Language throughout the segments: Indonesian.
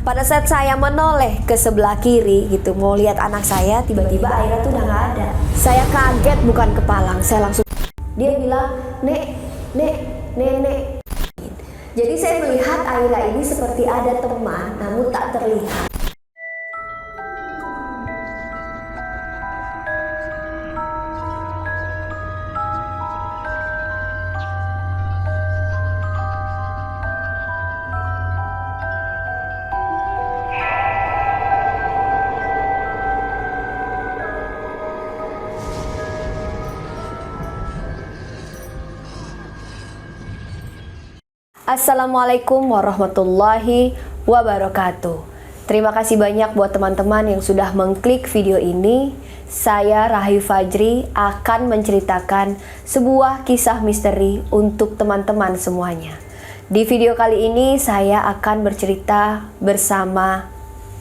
Pada saat saya menoleh ke sebelah kiri gitu, mau lihat anak saya, tiba-tiba Aira tuh udah nggak ada. Saya kaget bukan kepalang, saya langsung. Dia bilang, Nek. Jadi saya melihat Aira ini seperti ada teman, namun tak terlihat. Assalamualaikum warahmatullahi wabarakatuh. Terima kasih banyak buat teman-teman yang sudah mengklik video ini. Saya Rahayu Fajri akan menceritakan sebuah kisah misteri untuk teman-teman semuanya. Di video kali ini saya akan bercerita bersama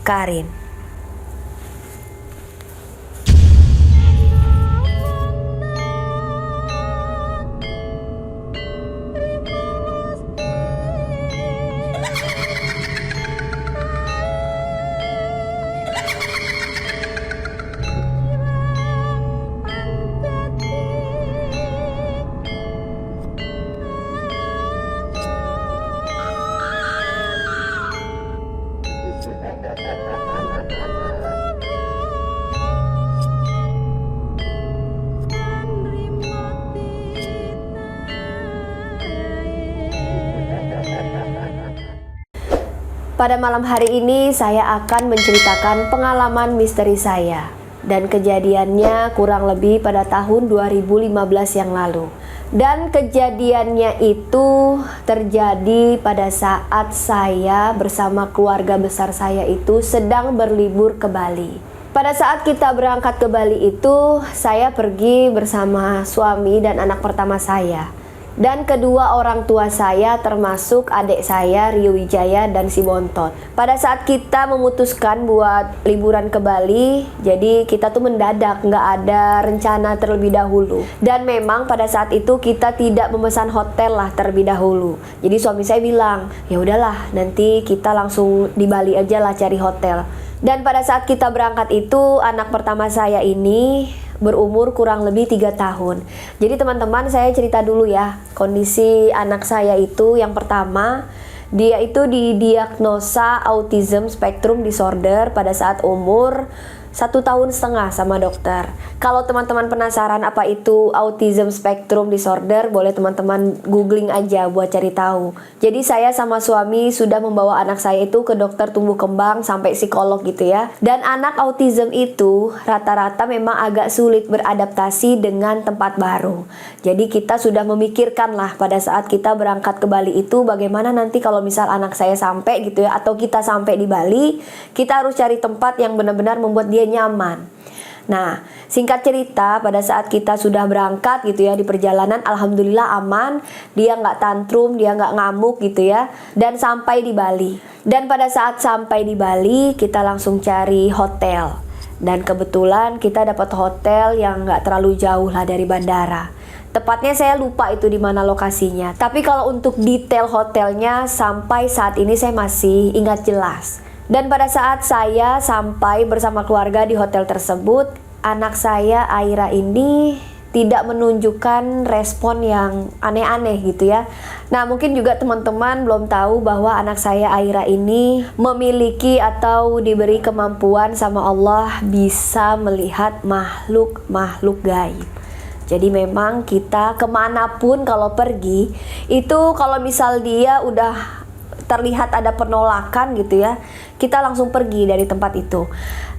Karin. Pada malam hari ini saya akan menceritakan pengalaman misteri saya. Dan kejadiannya kurang lebih pada tahun 2015 yang lalu. Dan kejadiannya itu terjadi pada saat saya bersama keluarga besar saya itu sedang berlibur ke Bali. Pada saat kita berangkat ke Bali itu, saya pergi bersama suami dan anak pertama saya. Dan kedua orang tua saya termasuk adik saya Rio Wijaya dan si Bontot. Pada saat kita memutuskan buat liburan ke Bali, jadi kita tuh mendadak, nggak ada rencana terlebih dahulu. Dan memang pada saat itu kita tidak memesan hotel lah terlebih dahulu. Jadi suami saya bilang, ya udahlah nanti kita langsung di Bali aja lah cari hotel. Dan pada saat kita berangkat itu, anak pertama saya ini berumur kurang lebih 3 tahun. Jadi teman-teman, saya cerita dulu ya kondisi anak saya itu. Yang pertama, dia itu didiagnosa autism spectrum disorder pada saat umur 1,5 tahun sama dokter. Kalau teman-teman penasaran apa itu autism spectrum disorder, boleh teman-teman googling aja buat cari tahu. Jadi saya sama suami sudah membawa anak saya itu ke dokter tumbuh kembang sampai psikolog gitu ya. Dan anak autism itu rata-rata memang agak sulit beradaptasi dengan tempat baru. Jadi kita sudah memikirkan lah pada saat kita berangkat ke Bali itu, bagaimana nanti kalau misal anak saya sampai gitu ya, atau kita sampai di Bali, kita harus cari tempat yang benar-benar membuat dia nyaman. Nah, singkat cerita, pada saat kita sudah berangkat gitu ya, di perjalanan alhamdulillah aman, dia nggak tantrum, dia nggak ngamuk gitu ya, dan sampai di Bali. Dan pada saat sampai di Bali, kita langsung cari hotel. Dan kebetulan kita dapat hotel yang nggak terlalu jauh lah dari bandara. Tepatnya saya lupa itu di mana lokasinya. Tapi kalau untuk detail hotelnya sampai saat ini saya masih ingat jelas. Dan pada saat saya sampai bersama keluarga di hotel tersebut, anak saya Aira ini tidak menunjukkan respon yang aneh-aneh gitu ya. Nah, mungkin juga teman-teman belum tahu bahwa anak saya Aira ini memiliki atau diberi kemampuan sama Allah bisa melihat makhluk-makhluk gaib. Jadi memang kita kemanapun kalau pergi, itu kalau misal dia udah terlihat ada penolakan gitu ya, kita langsung pergi dari tempat itu.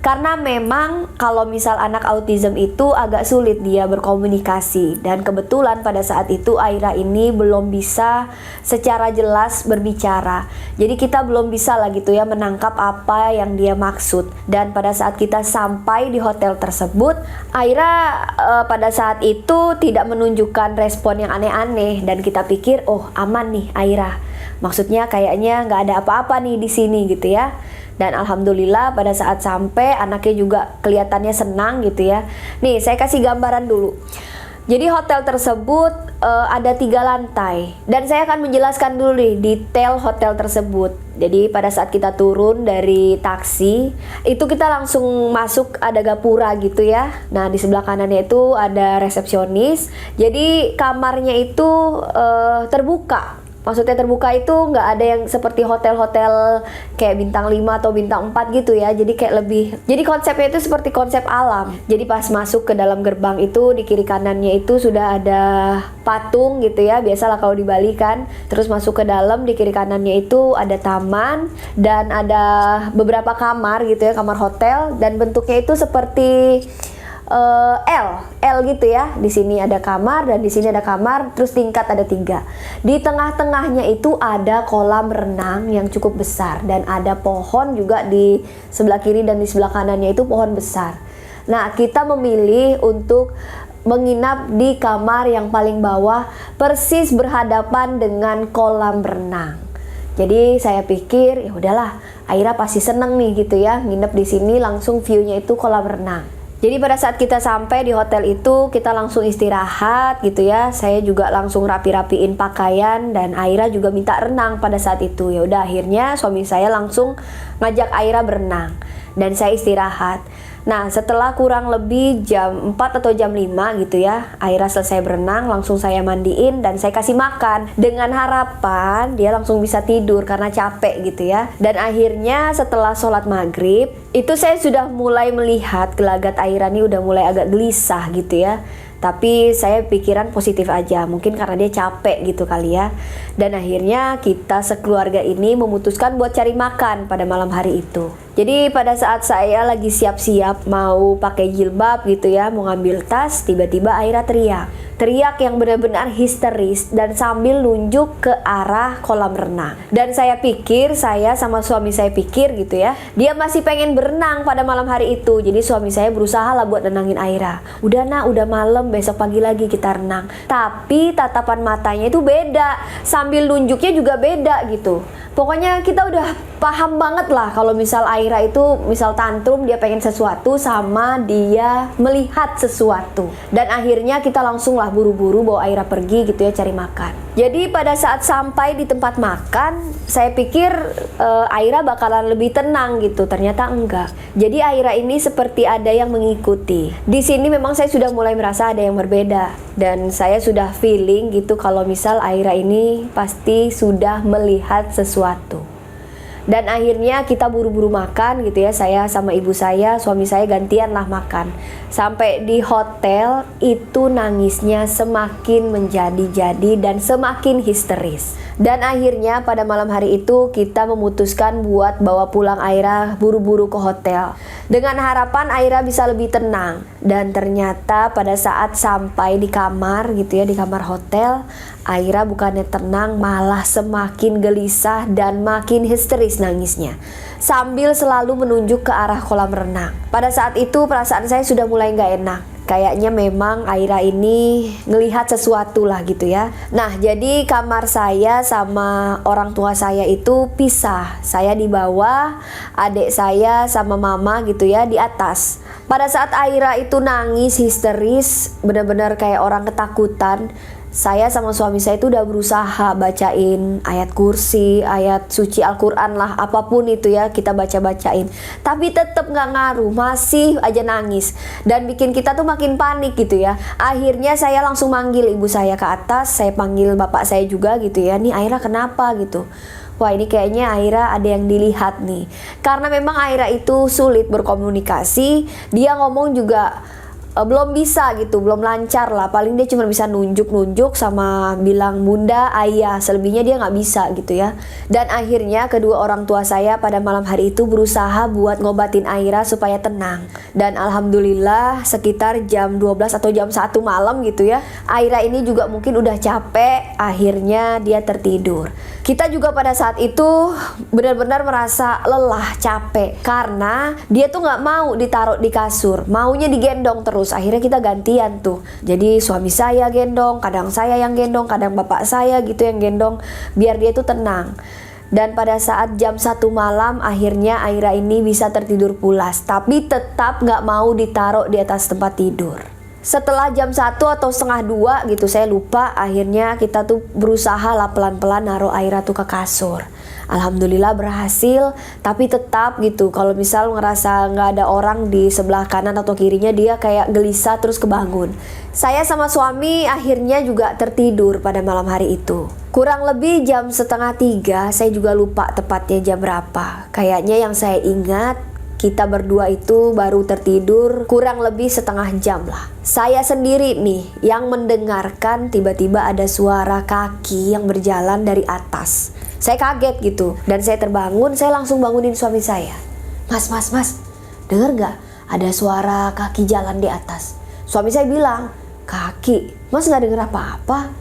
Karena memang kalau misal anak autism itu agak sulit dia berkomunikasi. Dan kebetulan pada saat itu Aira ini belum bisa secara jelas berbicara. Jadi kita belum bisa lah gitu ya menangkap apa yang dia maksud. Dan pada saat kita sampai di hotel tersebut, Aira pada saat itu tidak menunjukkan respon yang aneh-aneh. Dan kita pikir, oh aman nih Aira, maksudnya kayaknya nggak ada apa-apa nih di sini gitu ya. Dan alhamdulillah pada saat sampai anaknya juga kelihatannya senang gitu ya. Nih saya kasih gambaran dulu. Jadi hotel tersebut ada 3 lantai. Dan saya akan menjelaskan dulu nih detail hotel tersebut. Jadi pada saat kita turun dari taksi, itu kita langsung masuk, ada gapura gitu ya. Nah di sebelah kanannya itu ada resepsionis. Jadi kamarnya itu terbuka. Maksudnya terbuka itu nggak ada yang seperti hotel-hotel kayak bintang 5 atau bintang 4 gitu ya. Jadi kayak lebih, jadi konsepnya itu seperti konsep alam. Jadi pas masuk ke dalam gerbang itu, di kiri kanannya itu sudah ada patung gitu ya. Biasalah kalau di Bali kan. Terus masuk ke dalam, di kiri kanannya itu ada taman dan ada beberapa kamar gitu ya, kamar hotel. Dan bentuknya itu seperti L gitu ya. Di sini ada kamar dan di sini ada kamar, terus tingkat ada 3. Di tengah-tengahnya itu ada kolam renang yang cukup besar dan ada pohon juga di sebelah kiri dan di sebelah kanannya itu pohon besar. Nah, kita memilih untuk menginap di kamar yang paling bawah, persis berhadapan dengan kolam renang. Jadi saya pikir ya udahlah, Aira pasti seneng nih gitu ya, nginep di sini langsung view-nya itu kolam renang. Jadi pada saat kita sampai di hotel itu, kita langsung istirahat gitu ya. Saya juga langsung rapi-rapiin pakaian dan Aira juga minta renang pada saat itu. Ya udah, akhirnya suami saya langsung ngajak Aira berenang dan saya istirahat. Nah, setelah kurang lebih jam 4 atau jam 5 gitu ya, Aira selesai berenang, langsung saya mandiin dan saya kasih makan dengan harapan dia langsung bisa tidur karena capek gitu ya. Dan akhirnya setelah sholat maghrib, itu saya sudah mulai melihat gelagat Aira nih udah mulai agak gelisah gitu ya. Tapi saya pikiran positif aja, mungkin karena dia capek gitu kali ya. Dan akhirnya kita sekeluarga ini memutuskan buat cari makan pada malam hari itu. Jadi pada saat saya lagi siap-siap mau pakai jilbab gitu ya, mau ngambil tas, tiba-tiba Aira teriak yang benar-benar histeris dan sambil nunjuk ke arah kolam renang. Dan saya pikir, saya sama suami saya pikir gitu ya, dia masih pengen berenang pada malam hari itu. Jadi suami saya berusaha lah buat nenangin Aira. Udah nak, udah malam, besok pagi lagi kita renang. Tapi tatapan matanya itu beda, sambil nunjuknya juga beda gitu. Pokoknya kita udah paham banget lah kalau misal Aira itu misal tantrum, dia pengen sesuatu sama dia melihat sesuatu. Dan akhirnya kita langsung lah buru-buru bawa Aira pergi gitu ya, cari makan. Jadi pada saat sampai di tempat makan, saya pikir Aira bakalan lebih tenang gitu. Ternyata enggak. Jadi Aira ini seperti ada yang mengikuti. Di sini memang saya sudah mulai merasa ada yang berbeda. Dan saya sudah feeling gitu kalau misal Aira ini pasti sudah melihat sesuatu. Dan akhirnya kita buru-buru makan gitu ya, saya sama ibu saya, suami saya gantian lah makan. Sampai di hotel itu nangisnya semakin menjadi-jadi dan semakin histeris. Dan akhirnya pada malam hari itu kita memutuskan buat bawa pulang Aira buru-buru ke hotel dengan harapan Aira bisa lebih tenang. Dan ternyata pada saat sampai di kamar gitu ya, di kamar hotel, Aira bukannya tenang, malah semakin gelisah dan makin histeris nangisnya, sambil selalu menunjuk ke arah kolam renang. Pada saat itu perasaan saya sudah mulai gak enak. Kayaknya memang Aira ini ngelihat sesuatu lah gitu ya. Nah, jadi kamar saya sama orang tua saya itu pisah. Saya di bawah, adik saya sama mama gitu ya di atas. Pada saat Aira itu nangis histeris, benar-benar kayak orang ketakutan, saya sama suami saya itu udah berusaha bacain ayat kursi, ayat suci Al-Quran lah, apapun itu ya, kita baca-bacain. Tapi tetap gak ngaruh, masih aja nangis. Dan bikin kita tuh makin panik gitu ya. Akhirnya saya langsung manggil ibu saya ke atas, saya panggil bapak saya juga gitu ya. Nih Aira kenapa gitu. Wah, ini kayaknya Aira ada yang dilihat nih. Karena memang Aira itu sulit berkomunikasi, dia ngomong juga belum bisa gitu, belum lancar lah. Paling dia cuma bisa nunjuk-nunjuk sama bilang bunda, ayah, selebihnya dia nggak bisa gitu ya. Dan akhirnya kedua orang tua saya pada malam hari itu berusaha buat ngobatin Aira supaya tenang. Dan alhamdulillah sekitar jam 12 atau jam 1 malam gitu ya, Aira ini juga mungkin udah capek, akhirnya dia tertidur. Kita juga pada saat itu benar-benar merasa lelah, capek, karena dia tuh nggak mau ditaruh di kasur, maunya digendong terus. Akhirnya kita gantian tuh. Jadi suami saya gendong, kadang saya yang gendong, kadang bapak saya gitu yang gendong, biar dia tuh tenang. Dan pada saat jam 1 malam akhirnya Aira ini bisa tertidur pulas, tapi tetap gak mau ditaruh di atas tempat tidur. Setelah jam 1 atau setengah 2 gitu, saya lupa, akhirnya kita tuh berusaha lah pelan-pelan naruh Aira tuh ke kasur. Alhamdulillah berhasil, tapi tetap gitu kalau misal ngerasa nggak ada orang di sebelah kanan atau kirinya, dia kayak gelisah terus kebangun. Saya sama suami akhirnya juga tertidur pada malam hari itu. Kurang lebih jam setengah 3, saya juga lupa tepatnya jam berapa. Kayaknya yang saya ingat, kita berdua itu baru tertidur kurang lebih setengah jam lah. Saya sendiri nih yang mendengarkan tiba-tiba ada suara kaki yang berjalan dari atas. Saya kaget gitu, dan saya terbangun, saya langsung bangunin suami saya. Mas, denger gak ada suara kaki jalan di atas? Suami saya bilang, kaki? Mas gak denger apa-apa?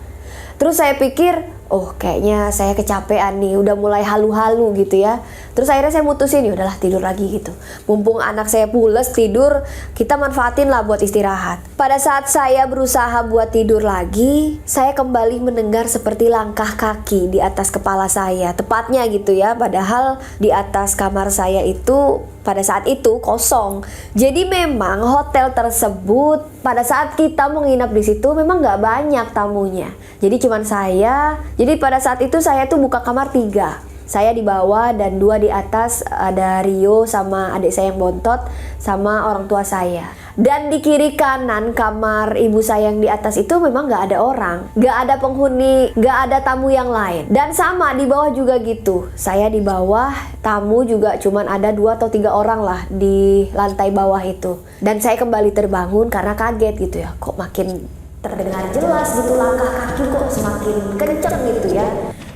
Terus saya pikir, oh kayaknya saya kecapean nih, udah mulai halu-halu gitu ya. Terus akhirnya saya mutusin, ya udahlah tidur lagi gitu. Mumpung anak saya pules tidur, kita manfaatin lah buat istirahat. Pada saat saya berusaha buat tidur lagi, saya kembali mendengar seperti langkah kaki di atas kepala saya. Tepatnya gitu ya, padahal di atas kamar saya itu pada saat itu kosong. Jadi memang hotel tersebut pada saat kita menginap di situ memang nggak banyak tamunya. Jadi cuman saya. Jadi pada saat itu saya tuh buka kamar 3. Saya di bawah dan 2 di atas, ada Rio sama adik saya yang bontot sama orang tua saya. Dan di kiri kanan kamar ibu saya yang di atas itu memang nggak ada orang, nggak ada penghuni, nggak ada tamu yang lain. Dan sama di bawah juga gitu. Saya di bawah, tamu juga cuman ada 2 atau 3 orang lah di lantai bawah itu. Dan saya kembali terbangun karena kaget gitu ya, kok makin terdengar jelas gitu langkah kaki kok semakin kenceng gitu ya.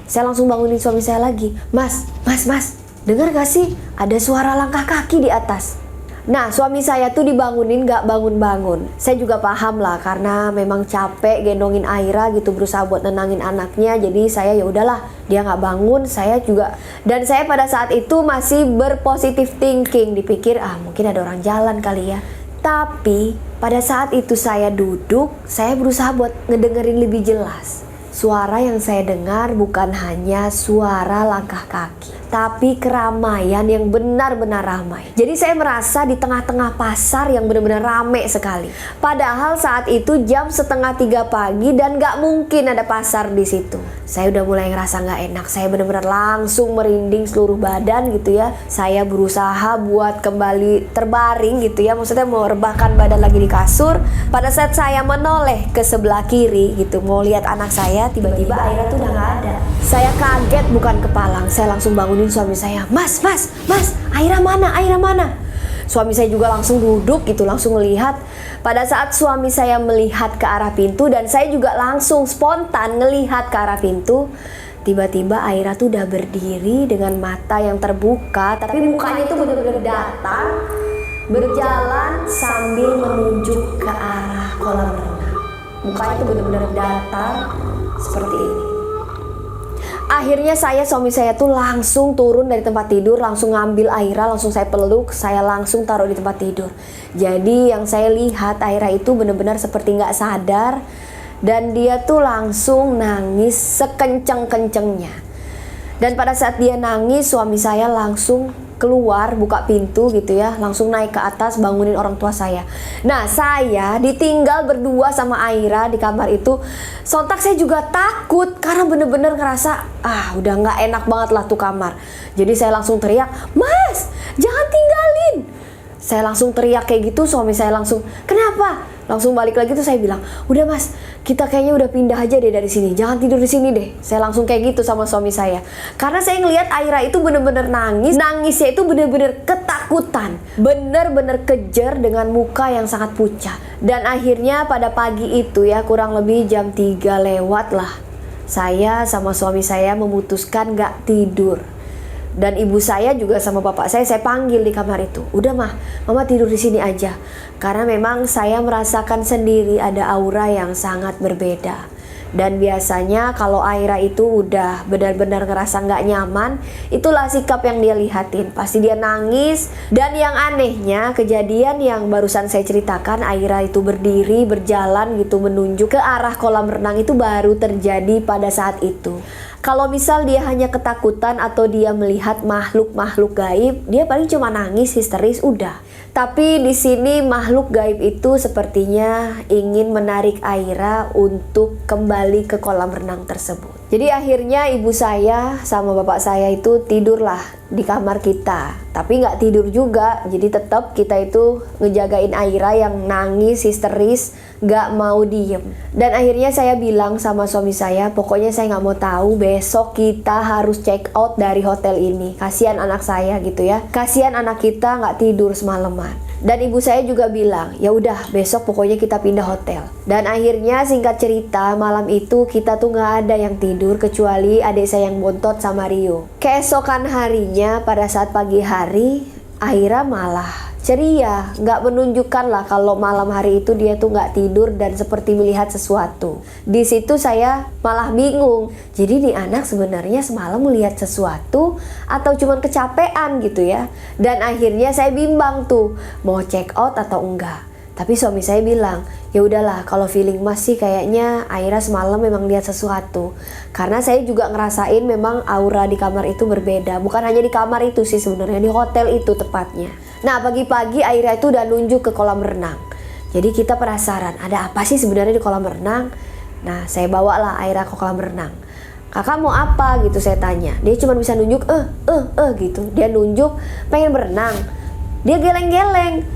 Saya langsung bangunin suami saya lagi. Mas, dengar gak sih ada suara langkah kaki di atas? Nah, suami saya tuh dibangunin gak bangun-bangun. Saya juga paham lah karena memang capek gendongin Aira gitu, berusaha buat nenangin anaknya. Jadi saya ya udahlah, dia gak bangun, saya juga. Dan saya pada saat itu masih berpositif thinking, dipikir mungkin ada orang jalan kali ya. Tapi pada saat itu saya duduk, saya berusaha buat ngedengerin lebih jelas. Suara yang saya dengar bukan hanya suara langkah kaki, tapi keramaian yang benar-benar ramai. Jadi saya merasa di tengah-tengah pasar yang benar-benar ramai sekali. Padahal saat itu jam setengah 3 pagi dan gak mungkin ada pasar di situ. Saya udah mulai ngerasa gak enak. Saya benar-benar langsung merinding seluruh badan gitu ya. Saya berusaha buat kembali terbaring gitu ya. Maksudnya mau rebahkan badan lagi di kasur. Pada saat saya menoleh ke sebelah kiri gitu, mau lihat anak saya, tiba-tiba Aira tuh udah gak ada. Saya kaget bukan kepalang. Saya langsung bangunin suami saya. Mas, Aira mana? Suami saya juga langsung duduk gitu, langsung melihat. Pada saat suami saya melihat ke arah pintu dan saya juga langsung spontan ngelihat ke arah pintu, tiba-tiba Aira tuh udah berdiri dengan mata yang terbuka, tapi mukanya itu benar-benar datar, berjalan sambil menunjuk ke arah kolam renang. Mukanya tuh benar-benar datar seperti ini. Akhirnya suami saya tuh langsung turun dari tempat tidur, langsung ngambil Aira, langsung saya peluk, saya langsung taruh di tempat tidur. Jadi yang saya lihat Aira itu benar-benar seperti nggak sadar dan dia tuh langsung nangis sekenceng-kencengnya. Dan pada saat dia nangis, suami saya langsung keluar, buka pintu gitu ya, langsung naik ke atas bangunin orang tua saya. Nah, saya ditinggal berdua sama Aira di kamar itu. Sontak saya juga takut karena bener-bener ngerasa udah nggak enak banget lah tuh kamar. Jadi saya langsung teriak, Mas, jangan tinggalin. Saya langsung teriak kayak gitu, suami saya langsung, kenapa? Langsung balik lagi tuh saya bilang, udah Mas, kita kayaknya udah pindah aja deh dari sini, jangan tidur di sini deh. Saya langsung kayak gitu sama suami saya. Karena saya ngelihat Aira itu bener-bener nangisnya itu bener-bener ketakutan, bener-bener kejer dengan muka yang sangat pucat. Dan akhirnya pada pagi itu ya, kurang lebih jam 3 lewat lah, saya sama suami saya memutuskan gak tidur. Dan ibu saya juga sama bapak saya panggil di kamar itu. Udah mama tidur di sini aja. Karena memang saya merasakan sendiri ada aura yang sangat berbeda. Dan biasanya kalau Aira itu udah benar-benar ngerasa nggak nyaman, itulah sikap yang dia lihatin. Pasti dia nangis. Dan yang anehnya, kejadian yang barusan saya ceritakan, Aira itu berdiri, berjalan gitu menunjuk ke arah kolam renang, itu baru terjadi pada saat itu. Kalau misal dia hanya ketakutan atau dia melihat makhluk-makhluk gaib, dia paling cuma nangis histeris udah. Tapi di sini makhluk gaib itu sepertinya ingin menarik Aira untuk kembali ke kolam renang tersebut. Jadi akhirnya ibu saya sama bapak saya itu tidurlah di kamar kita. Tapi nggak tidur juga, jadi tetap kita itu ngejagain Aira yang nangis histeris, nggak mau diem. Dan akhirnya saya bilang sama suami saya, pokoknya saya nggak mau tahu, besok kita harus check out dari hotel ini. Kasihan anak saya gitu ya, kasihan anak kita nggak tidur semalaman. Dan ibu saya juga bilang, ya udah besok pokoknya kita pindah hotel. Dan akhirnya singkat cerita, malam itu kita tuh nggak ada yang tidur kecuali adik saya yang bontot sama Rio. Keesokan harinya pada saat pagi hari, Aira malah ceria, nggak menunjukkan lah kalau malam hari itu dia tuh nggak tidur dan seperti melihat sesuatu. Di situ saya malah bingung. Jadi nih anak sebenarnya semalam melihat sesuatu atau cuma kecapean gitu ya. Dan akhirnya saya bimbang tuh mau check out atau enggak. Tapi suami saya bilang, ya udahlah kalau feeling Mas sih kayaknya Aira semalam memang lihat sesuatu. Karena saya juga ngerasain memang aura di kamar itu berbeda. Bukan hanya di kamar itu sih sebenarnya, di hotel itu tepatnya. Nah pagi-pagi Aira itu udah nunjuk ke kolam renang. Jadi kita penasaran, ada apa sih sebenarnya di kolam renang? Nah saya bawalah Aira ke kolam renang. Kakak mau apa gitu saya tanya. Dia cuma bisa nunjuk gitu. Dia nunjuk pengen berenang. Dia geleng-geleng,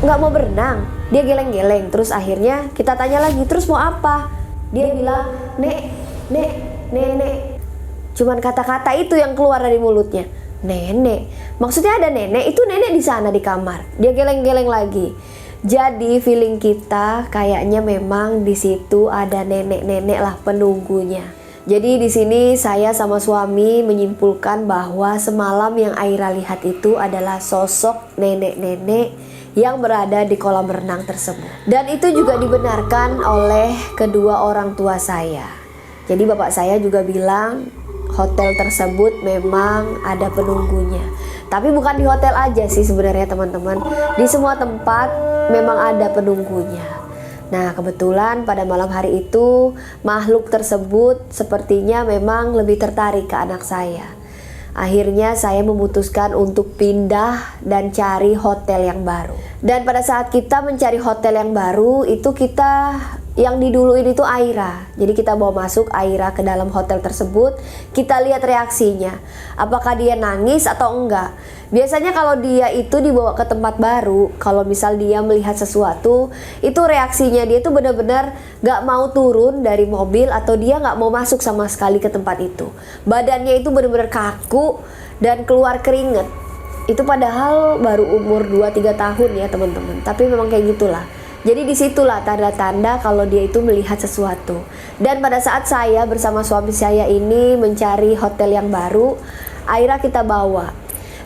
nggak mau berenang, dia geleng-geleng. Terus akhirnya kita tanya lagi, terus mau apa? Dia bilang, nenek. Cuman kata-kata itu yang keluar dari mulutnya, nenek. Maksudnya ada nenek, itu nenek di sana di kamar. Dia geleng-geleng lagi. Jadi feeling kita kayaknya memang di situ ada nenek-nenek lah penunggunya. Jadi di sini saya sama suami menyimpulkan bahwa semalam yang Aira lihat itu adalah sosok nenek-nenek yang berada di kolam renang tersebut. Dan itu juga dibenarkan oleh kedua orang tua saya. Jadi bapak saya juga bilang hotel tersebut memang ada penunggunya. Tapi bukan di hotel aja sih sebenarnya teman-teman. Di semua tempat memang ada penunggunya. Nah kebetulan pada malam hari itu makhluk tersebut sepertinya memang lebih tertarik ke anak saya. Akhirnya saya memutuskan untuk pindah dan cari hotel yang baru. Dan pada saat kita mencari hotel yang baru itu kita yang diduluin itu Aira. Jadi kita bawa masuk Aira ke dalam hotel tersebut. Kita lihat reaksinya, apakah dia nangis atau enggak. Biasanya kalau dia itu dibawa ke tempat baru, kalau misal dia melihat sesuatu, itu reaksinya dia tuh benar-benar gak mau turun dari mobil atau dia gak mau masuk sama sekali ke tempat itu. Badannya itu benar-benar kaku dan keluar keringet. Itu padahal baru umur 2-3 tahun ya teman-teman. Tapi memang kayak gitulah. Jadi disitulah tanda-tanda kalau dia itu melihat sesuatu. Dan pada saat saya bersama suami saya ini mencari hotel yang baru, Aira kita bawa.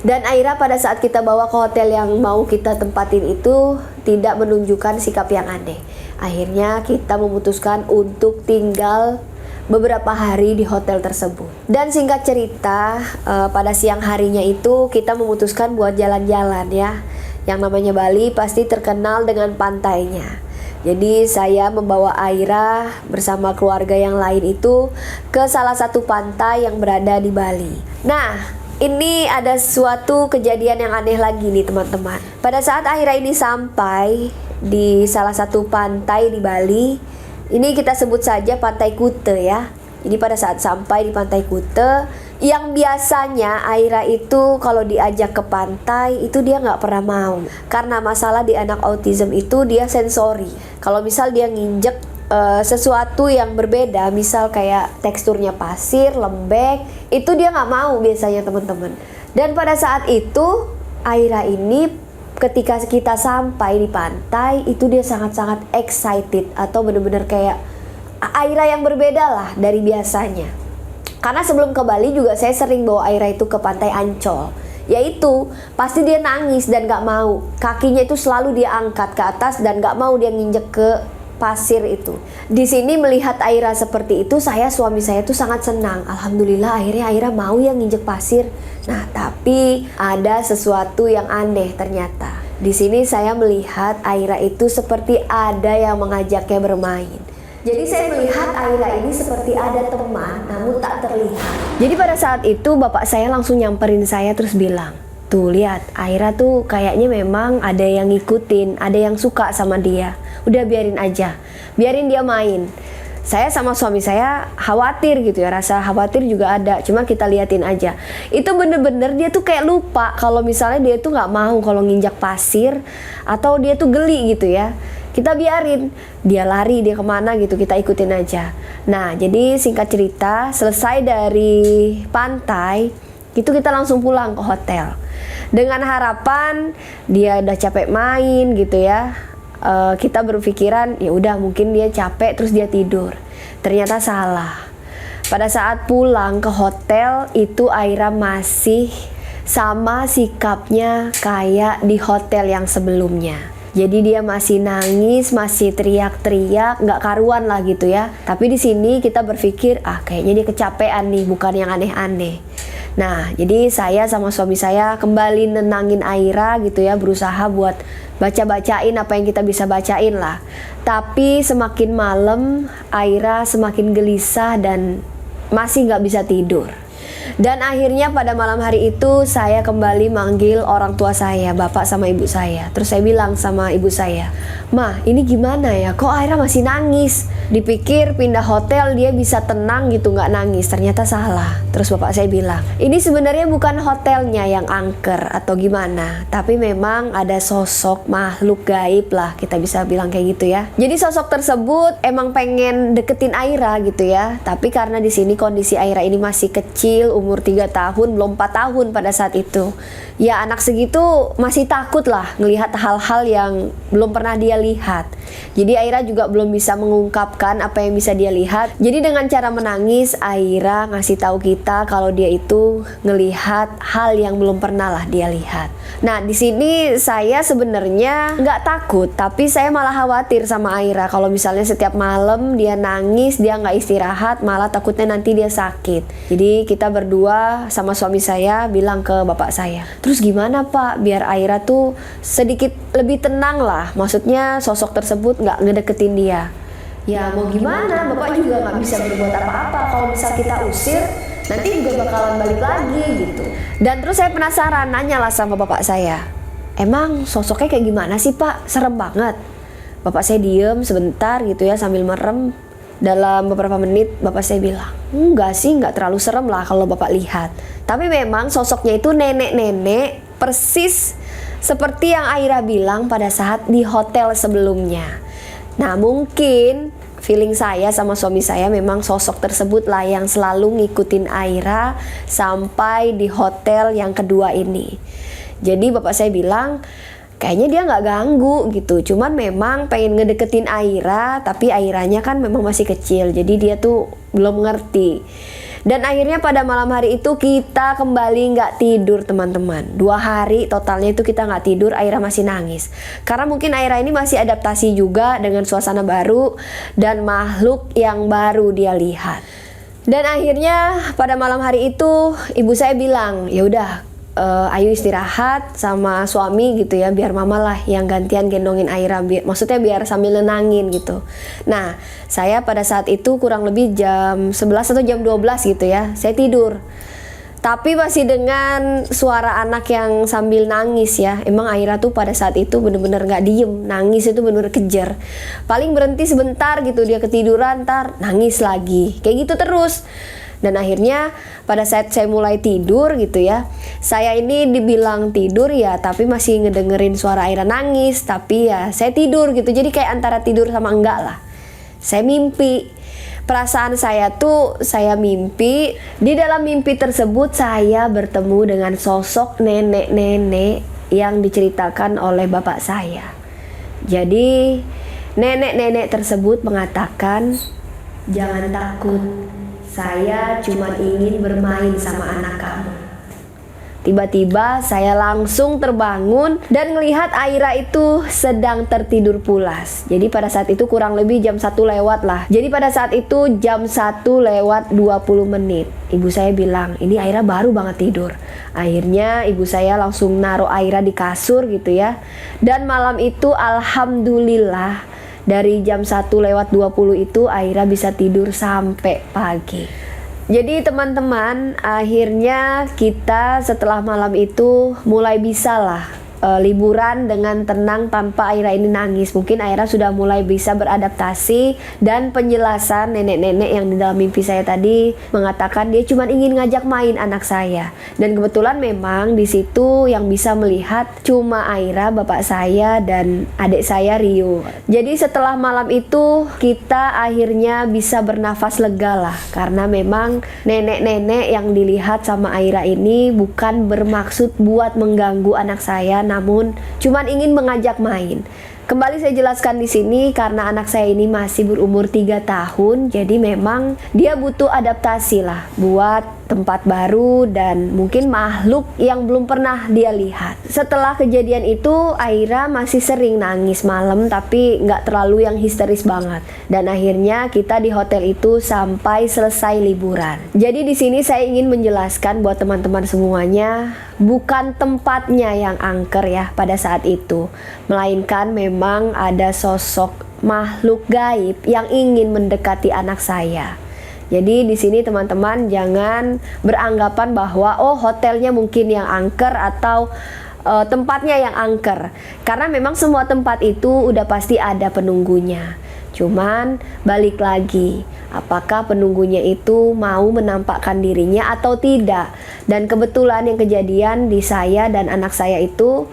Dan Aira pada saat kita bawa ke hotel yang mau kita tempatin itu tidak menunjukkan sikap yang aneh. Akhirnya kita memutuskan untuk tinggal beberapa hari di hotel tersebut. Dan singkat cerita, pada siang harinya itu kita memutuskan buat jalan-jalan ya. Yang namanya Bali pasti terkenal dengan pantainya. Jadi saya membawa Aira bersama keluarga yang lain itu ke salah satu pantai yang berada di Bali. Nah, ini ada suatu kejadian yang aneh lagi nih teman-teman. Pada saat Aira ini sampai di salah satu pantai di Bali, ini kita sebut saja Pantai Kute ya. Jadi pada saat sampai di Pantai Kute, yang biasanya Aira itu kalau diajak ke pantai itu dia nggak pernah mau. Karena masalah di anak autism itu dia sensori. Kalau misal dia nginjek sesuatu yang berbeda, misal kayak teksturnya pasir, lembek, itu dia nggak mau biasanya teman-teman. Dan pada saat itu Aira ini ketika kita sampai di pantai itu dia sangat-sangat excited atau benar-benar kayak Aira yang berbeda lah dari biasanya. Karena sebelum ke Bali juga saya sering bawa Aira itu ke pantai Ancol. Yaitu pasti dia nangis dan gak mau. Kakinya itu selalu dia angkat ke atas dan gak mau dia nginjek ke pasir itu. Di sini melihat Aira seperti itu, suami saya tuh sangat senang. Alhamdulillah akhirnya Aira mau yang nginjek pasir. Nah, tapi ada sesuatu yang aneh ternyata. Di sini saya melihat Aira itu seperti ada yang mengajaknya bermain. Jadi saya melihat Aira ini seperti ada teman, namun tak terlihat. Jadi pada saat itu bapak saya langsung nyamperin saya terus bilang, tuh lihat, Aira tuh kayaknya memang ada yang ngikutin, ada yang suka sama dia. Udah biarin aja, biarin dia main. Saya sama suami saya khawatir gitu ya, rasa khawatir juga ada, cuma kita liatin aja. Itu bener-bener dia tuh kayak lupa kalau misalnya dia tuh nggak mau kalau nginjak pasir, atau dia tuh geli gitu ya. Kita biarin, dia lari, dia kemana gitu, kita ikutin aja. Nah, jadi singkat cerita, selesai dari pantai, itu kita langsung pulang ke hotel. Dengan harapan dia udah capek main gitu ya. Kita berpikiran ya udah mungkin dia capek terus dia tidur. Ternyata salah. Pada saat pulang ke hotel itu Aira masih sama sikapnya kayak di hotel yang sebelumnya. Jadi dia masih nangis, masih teriak-teriak, nggak karuan lah gitu ya. Tapi di sini kita berpikir, kayaknya dia kecapean nih, bukan yang aneh-aneh. Nah, jadi saya sama suami saya kembali nenangin Aira gitu ya, berusaha buat baca-bacain apa yang kita bisa bacain lah. Tapi semakin malam, Aira semakin gelisah dan masih nggak bisa tidur. Dan akhirnya pada malam hari itu saya kembali manggil orang tua saya, bapak sama ibu saya. Terus saya bilang sama ibu saya, "Ma, ini gimana ya? Kok Aira masih nangis?" Dipikir pindah hotel dia bisa tenang gitu, nggak nangis. Ternyata salah. Terus bapak saya bilang, "Ini sebenarnya bukan hotelnya yang angker atau gimana, tapi memang ada sosok makhluk gaib lah, kita bisa bilang kayak gitu ya." Jadi sosok tersebut emang pengen deketin Aira gitu ya. Tapi karena di sini kondisi Aira ini masih kecil, umur 3 tahun, belum 4 tahun pada saat itu. Ya anak segitu masih takut lah ngelihat hal-hal yang belum pernah dia lihat. Jadi Aira juga belum bisa mengungkapkan apa yang bisa dia lihat. Jadi dengan cara menangis, Aira ngasih tahu kita kalau dia itu ngelihat hal yang belum pernah lah dia lihat. Nah di sini saya sebenarnya nggak takut, tapi saya malah khawatir sama Aira. Kalau misalnya setiap malam dia nangis, dia nggak istirahat, malah takutnya nanti dia sakit. Jadi kita berdua sama suami saya bilang ke bapak saya, "Terus gimana Pak biar Aira tuh sedikit lebih tenang lah, maksudnya sosok tersebut nggak ngedeketin dia." Ya mau gimana, bapak juga nggak bisa berbuat apa-apa. Kalau misal kita usir, nanti juga bakalan balik lagi gitu. Dan terus saya penasaran, nanya lah sama bapak saya, "Emang sosoknya kayak gimana sih Pak? Serem banget." Bapak saya diem sebentar gitu ya sambil merem. Dalam beberapa menit bapak saya bilang, "Enggak sih, nggak terlalu serem lah kalau bapak lihat. Tapi memang sosoknya itu nenek-nenek persis seperti yang Aira bilang pada saat di hotel sebelumnya." Nah mungkin feeling saya sama suami saya memang sosok tersebut lah yang selalu ngikutin Aira sampai di hotel yang kedua ini. Jadi bapak saya bilang, kayaknya dia nggak ganggu gitu, cuman memang pengen ngedeketin Aira, tapi Airanya kan memang masih kecil, jadi dia tuh belum ngerti. Dan akhirnya pada malam hari itu kita kembali nggak tidur teman-teman. 2 hari totalnya itu kita nggak tidur, Aira masih nangis. Karena mungkin Aira ini masih adaptasi juga dengan suasana baru dan makhluk yang baru dia lihat. Dan akhirnya pada malam hari itu ibu saya bilang, "Ya udah, ayo istirahat sama suami gitu ya, biar mama lah yang gantian gendongin Aira, maksudnya biar sambil nenangin gitu." Nah saya pada saat itu kurang lebih jam 11 atau jam 12 gitu ya, saya tidur. Tapi masih dengan suara anak yang sambil nangis ya. Emang Aira tuh pada saat itu bener-bener gak diem, nangis itu bener-bener kejer. Paling berhenti sebentar gitu, dia ketiduran, ntar nangis lagi, kayak gitu terus. Dan akhirnya pada saat saya mulai tidur gitu ya, saya ini dibilang tidur ya, tapi masih ngedengerin suara Aira nangis. Tapi ya saya tidur gitu, jadi kayak antara tidur sama enggak lah. Saya mimpi. Perasaan saya tuh, saya mimpi. Di dalam mimpi tersebut saya bertemu dengan sosok nenek-nenek yang diceritakan oleh bapak saya. Jadi nenek-nenek tersebut mengatakan, "Jangan takut, saya cuma ingin bermain sama anak kamu. Tiba-tiba saya langsung terbangun dan melihat Aira itu sedang tertidur pulas. Jadi pada saat itu kurang lebih jam 1 lewat lah. Jadi pada saat itu jam 1 lewat 20 menit. Ibu saya bilang, ini Aira baru banget tidur. Akhirnya ibu saya langsung naruh Aira di kasur gitu ya. Dan malam itu alhamdulillah dari jam 1 lewat 20 itu Aira bisa tidur sampai pagi. Jadi teman-teman, akhirnya kita setelah malam itu mulai bisa lah liburan dengan tenang tanpa Aira ini nangis. Mungkin Aira sudah mulai bisa beradaptasi, dan penjelasan nenek-nenek yang di dalam mimpi saya tadi mengatakan dia cuma ingin ngajak main anak saya. Dan kebetulan memang di situ yang bisa melihat cuma Aira, bapak saya, dan adik saya Rio. Jadi setelah malam itu kita akhirnya bisa bernafas lega lah, karena memang nenek-nenek yang dilihat sama Aira ini bukan bermaksud buat mengganggu anak saya, namun cuman ingin mengajak main. Kembali saya jelaskan di sini karena anak saya ini masih berumur 3 tahun, jadi memang dia butuh adaptasi lah buat tempat baru dan mungkin makhluk yang belum pernah dia lihat. Setelah kejadian itu Aira masih sering nangis malam, tapi nggak terlalu yang histeris banget. Dan akhirnya kita di hotel itu sampai selesai liburan. Jadi di sini saya ingin menjelaskan buat teman-teman semuanya, bukan tempatnya yang angker ya pada saat itu, melainkan memang ada sosok makhluk gaib yang ingin mendekati anak saya. Jadi di sini teman-teman jangan beranggapan bahwa oh hotelnya mungkin yang angker atau tempatnya yang angker, karena memang semua tempat itu udah pasti ada penunggunya. Cuman balik lagi, apakah penunggunya itu mau menampakkan dirinya atau tidak. Dan kebetulan yang kejadian di saya dan anak saya itu,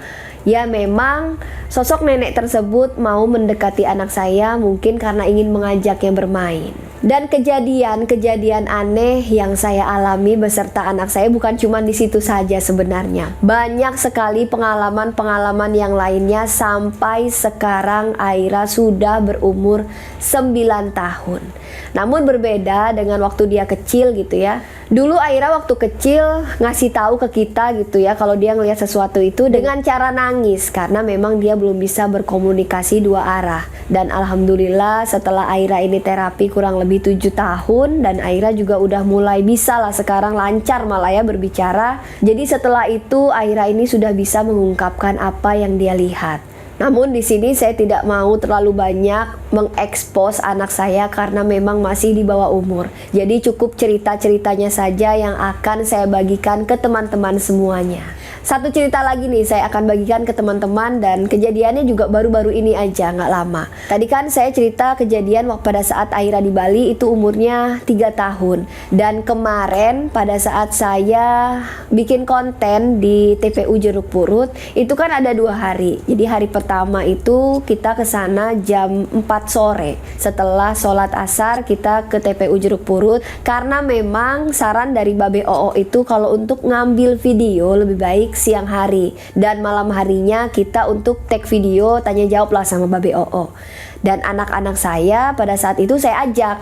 ya memang sosok nenek tersebut mau mendekati anak saya mungkin karena ingin mengajaknya bermain. Dan kejadian-kejadian aneh yang saya alami beserta anak saya bukan cuma di situ saja sebenarnya. Banyak sekali pengalaman-pengalaman yang lainnya sampai sekarang Aira sudah berumur 9 tahun. Namun berbeda dengan waktu dia kecil gitu ya. Dulu Aira waktu kecil ngasih tahu ke kita gitu ya kalau dia ngelihat sesuatu itu dengan cara nangis, karena memang dia belum bisa berkomunikasi dua arah. Dan alhamdulillah setelah Aira ini terapi kurang lebih 7 tahun, dan Aira juga udah mulai bisa lah sekarang lancar malah ya berbicara. Jadi setelah itu Aira ini sudah bisa mengungkapkan apa yang dia lihat. Namun di sini saya tidak mau terlalu banyak mengekspos anak saya karena memang masih di bawah umur. Jadi cukup cerita-ceritanya saja yang akan saya bagikan ke teman-teman semuanya. Satu cerita lagi nih saya akan bagikan ke teman-teman, dan kejadiannya juga baru-baru ini aja, nggak lama. Tadi kan saya cerita kejadian waktu pada saat Aira di Bali itu umurnya 3 tahun. Dan kemarin pada saat saya bikin konten di TPU Jeruk Purut, itu kan ada 2 hari. Jadi hari pertama itu kita ke sana jam 4 sore. Setelah sholat asar kita ke TPU Jeruk Purut, karena memang saran dari Babe Oo itu kalau untuk ngambil video lebih baik siang hari, dan malam harinya kita untuk take video tanya jawab lah sama Babe Oo. Dan anak-anak saya pada saat itu saya ajak,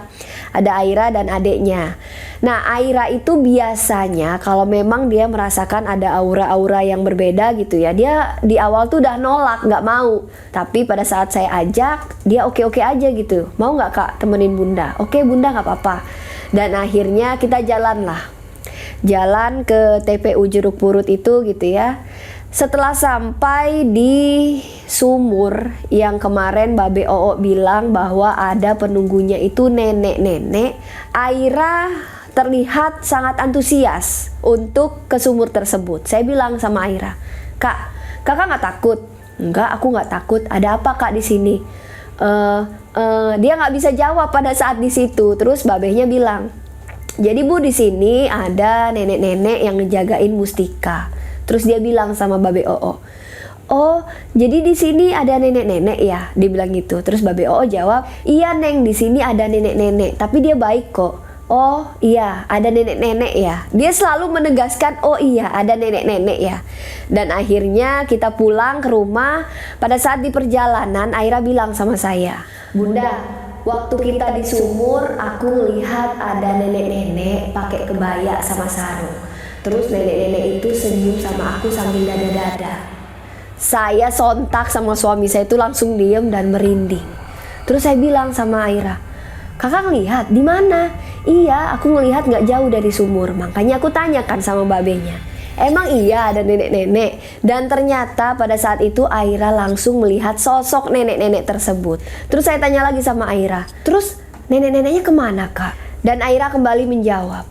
ada Aira dan adiknya. Nah Aira itu biasanya kalau memang dia merasakan ada aura-aura yang berbeda gitu ya, dia di awal tuh udah nolak, nggak mau. Tapi pada saat saya ajak, dia oke-oke aja gitu. Mau nggak kak temenin bunda? Oke bunda, nggak apa-apa. Dan akhirnya kita jalan lah, jalan ke TPU Jeruk Purut itu gitu ya. Setelah sampai di sumur yang kemarin Babe Oo bilang bahwa ada penunggunya itu nenek-nenek, Aira terlihat sangat antusias untuk ke sumur tersebut. Saya bilang sama Aira, kakak nggak takut? Enggak, aku nggak takut. Ada apa kak di sini? Dia nggak bisa jawab pada saat di situ. Terus babehnya bilang, jadi bu di sini ada nenek-nenek yang ngejagain mustika. Terus dia bilang sama Babe Oo, oh jadi di sini ada nenek-nenek ya, dia bilang gitu. Terus Babe Oo jawab, iya neng di sini ada nenek-nenek, tapi dia baik kok. Oh iya ada nenek-nenek ya. Dia selalu menegaskan oh iya ada nenek-nenek ya. Dan akhirnya kita pulang ke rumah. Pada saat di perjalanan Aira bilang sama saya, bunda, waktu kita di sumur, aku melihat ada nenek-nenek pakai kebaya sama sarung. Terus nenek-nenek itu senyum sama aku sambil dada-dada. Saya sontak sama suami saya itu langsung diem dan merinding. Terus saya bilang sama Aira, "Kakak ngelihat di mana?" "Iya, aku ngelihat nggak jauh dari sumur." Makanya aku tanyakan sama babenya, "Emang iya ada nenek-nenek?" Dan ternyata pada saat itu Aira langsung melihat sosok nenek-nenek tersebut. Terus saya tanya lagi sama Aira, "Terus nenek-neneknya kemana, Kak?" Dan Aira kembali menjawab,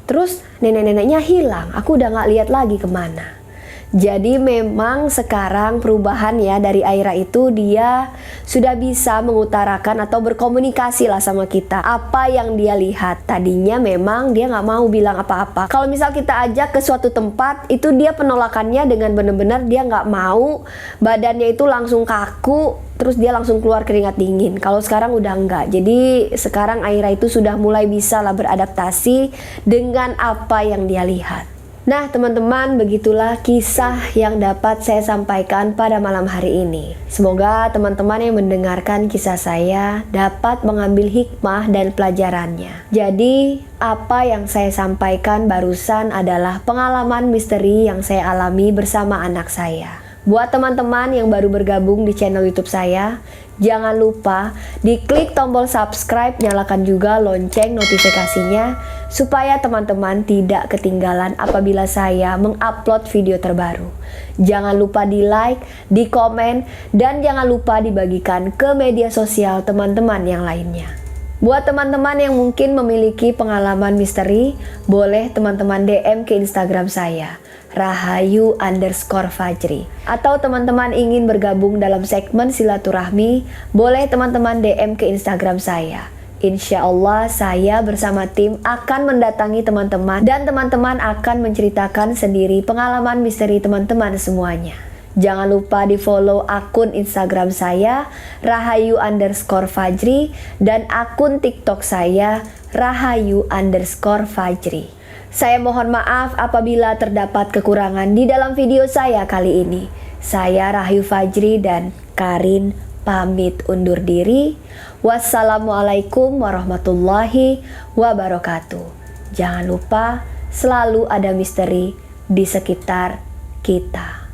"Terus nenek-neneknya hilang, aku udah gak lihat lagi kemana." Jadi memang sekarang perubahan ya dari Aira itu, dia sudah bisa mengutarakan atau berkomunikasi lah sama kita apa yang dia lihat. Tadinya memang dia gak mau bilang apa-apa. Kalau misal kita ajak ke suatu tempat, itu dia penolakannya dengan benar-benar dia gak mau, badannya itu langsung kaku, terus dia langsung keluar keringat dingin. Kalau sekarang udah enggak. Jadi sekarang Aira itu sudah mulai bisa lah beradaptasi dengan apa yang dia lihat. Nah teman-teman, begitulah kisah yang dapat saya sampaikan pada malam hari ini. Semoga teman-teman yang mendengarkan kisah saya dapat mengambil hikmah dan pelajarannya. Jadi apa yang saya sampaikan barusan adalah pengalaman misteri yang saya alami bersama anak saya. Buat teman-teman yang baru bergabung di channel YouTube saya, jangan lupa diklik tombol subscribe, nyalakan juga lonceng notifikasinya supaya teman-teman tidak ketinggalan apabila saya mengupload video terbaru. Jangan lupa di like, di komen, dan jangan lupa dibagikan ke media sosial teman-teman yang lainnya. Buat teman-teman yang mungkin memiliki pengalaman misteri, boleh teman-teman DM ke Instagram saya, Rahayu_Fajri. Atau teman-teman ingin bergabung dalam segmen silaturahmi, boleh teman-teman DM ke Instagram saya. Insya Allah saya bersama tim akan mendatangi teman-teman dan teman-teman akan menceritakan sendiri pengalaman misteri teman-teman semuanya. Jangan lupa di follow akun Instagram saya Rahayu_Fajri dan akun TikTok saya Rahayu_Fajri. Saya mohon maaf apabila terdapat kekurangan di dalam video saya kali ini. Saya Rahayu Fajri dan Karin pamit undur diri. Wassalamualaikum warahmatullahi wabarakatuh. Jangan lupa selalu ada misteri di sekitar kita.